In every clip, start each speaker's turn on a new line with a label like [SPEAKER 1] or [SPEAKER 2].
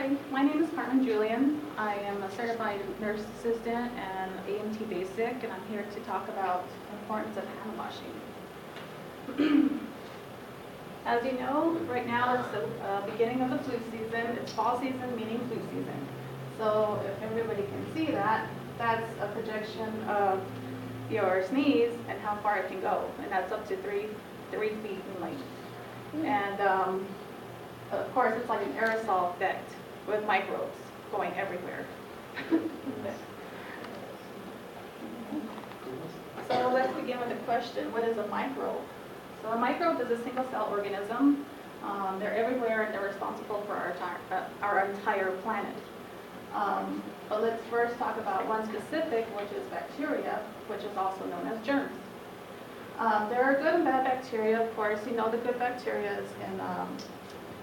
[SPEAKER 1] Hi, my name is Carmen Julian. I am a certified nurse assistant and AMT basic, and I'm here to talk about the importance of hand washing. As you know, right now it's the beginning of the flu season. It's fall season, meaning flu season. So if everybody can see that, that's a projection of your sneeze and how far it can go, and that's up to 3 feet in length. And of course, it's like an aerosol effect with microbes going everywhere. So let's begin with the question, what is a microbe? So a microbe is a single-cell organism. They're everywhere and they're responsible for our entire planet. But let's first talk about one specific, which is bacteria, which is also known as germs. There are good and bad bacteria, of course. You know the good bacteria is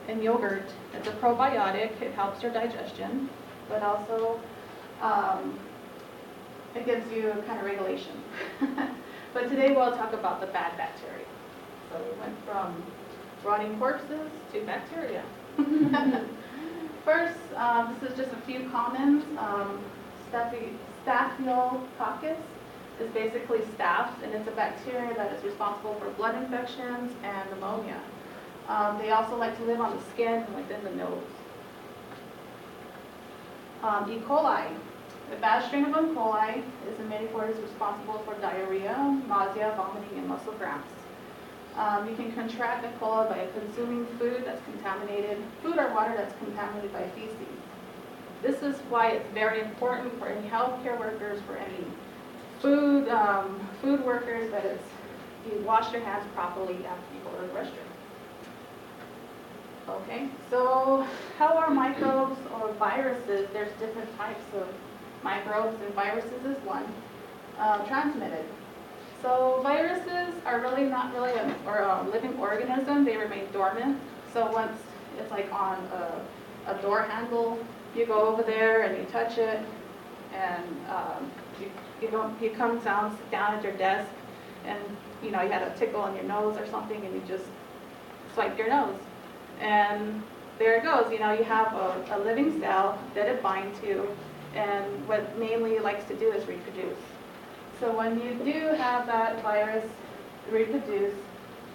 [SPEAKER 1] in yogurt. It's a probiotic. It helps your digestion, but also it gives you kind of regulation. But today we'll talk about the bad bacteria. So we went from rotting corpses to bacteria. First, this is just a few commons. Staphylococcus is basically staph, and it's a bacteria that is responsible for blood infections and pneumonia. They also like to live on the skin and within the nose. E. coli. The bad strain of E. coli is admitted for is responsible for diarrhea, nausea, vomiting, and muscle cramps. You can contract E. coli by consuming food that's contaminated, food or water that's contaminated by feces. This is why it's very important for any healthcare workers, for any food workers, that you wash your hands properly after you go to the restroom. Okay, so how are microbes or viruses, there's different types of microbes, and viruses is one, transmitted. So viruses are really not really a living organism. They remain dormant. So once it's like on a door handle, you go over there and you touch it, and you come down, sit down at your desk, and you had a tickle in your nose or something, and you just swipe your nose. And there it goes. You have a living cell that it binds to, and what mainly it likes to do is reproduce. So when you do have that virus reproduce,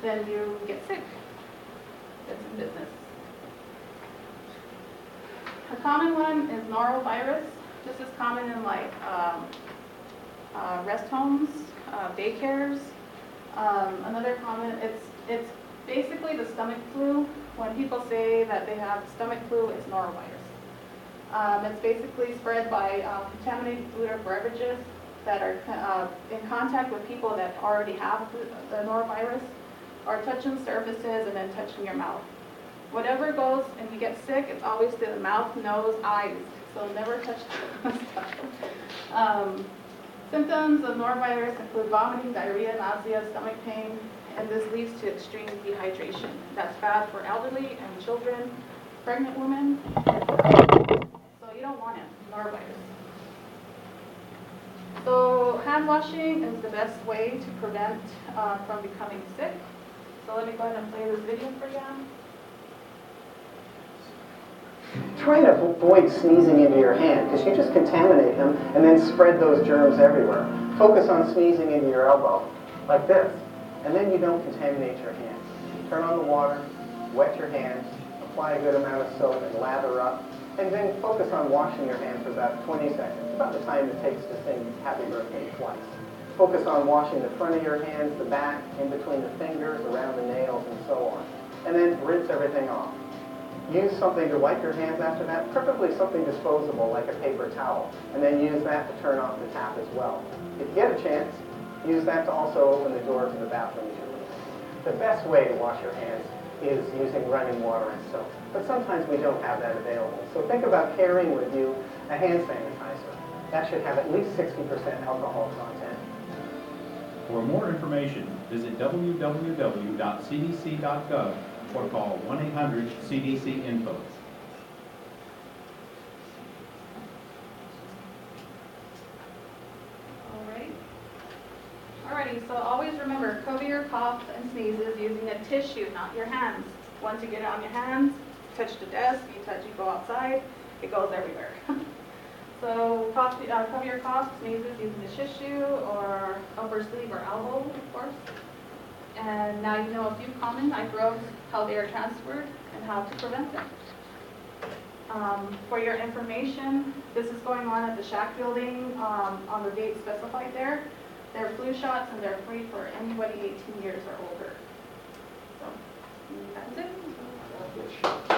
[SPEAKER 1] then you get sick. It's in business. A common one is norovirus. This is common in like rest homes, daycares. Another common, it's basically the stomach flu. When people say that they have stomach flu, it's norovirus. It's basically spread by contaminated food or beverages that are in contact with people that already have the norovirus, or touching surfaces and then touching your mouth. Whatever goes and you get sick, it's always to the mouth, nose, eyes. So never touch stuff. Symptoms of norovirus include vomiting, diarrhea, nausea, stomach pain, and this leads to extreme dehydration. That's bad for elderly and children, pregnant women. So you don't want it, norovirus. So hand washing is the best way to prevent from becoming sick. So let me go ahead and play this video for you.
[SPEAKER 2] Try to avoid sneezing into your hand, because you just contaminate them and then spread those germs everywhere. Focus on sneezing into your elbow, like this, and then you don't contaminate your hands. Turn on the water, wet your hands, apply a good amount of soap and lather up, and then focus on washing your hands for about 20 seconds, about the time it takes to sing Happy Birthday twice. Focus on washing the front of your hands, the back, in between the fingers, around the nails, and so on. And then rinse everything off. Use something to wipe your hands after that, preferably something disposable like a paper towel, and then use that to turn off the tap as well. If you get a chance, use that to also open the door to the bathroom usually. The best way to wash your hands is using running water and soap, but sometimes we don't have that available. So think about carrying with you a hand sanitizer. That should have at least 60% alcohol content.
[SPEAKER 3] For more information, visit www.cdc.gov or call 1-800-CDC-INFO.
[SPEAKER 1] Alrighty, so always remember, cover your cough and sneezes using a tissue, not your hands. Once you get it on your hands, touch the desk, you go outside, it goes everywhere. So cover your cough, sneezes using a tissue or upper sleeve or elbow, of course. And now you know a few common microbes, how they are transferred, and how to prevent them. For your information, this is going on at the Shack building on the date specified there. They're flu shots and they're free for anybody 18 years or older. So that's it.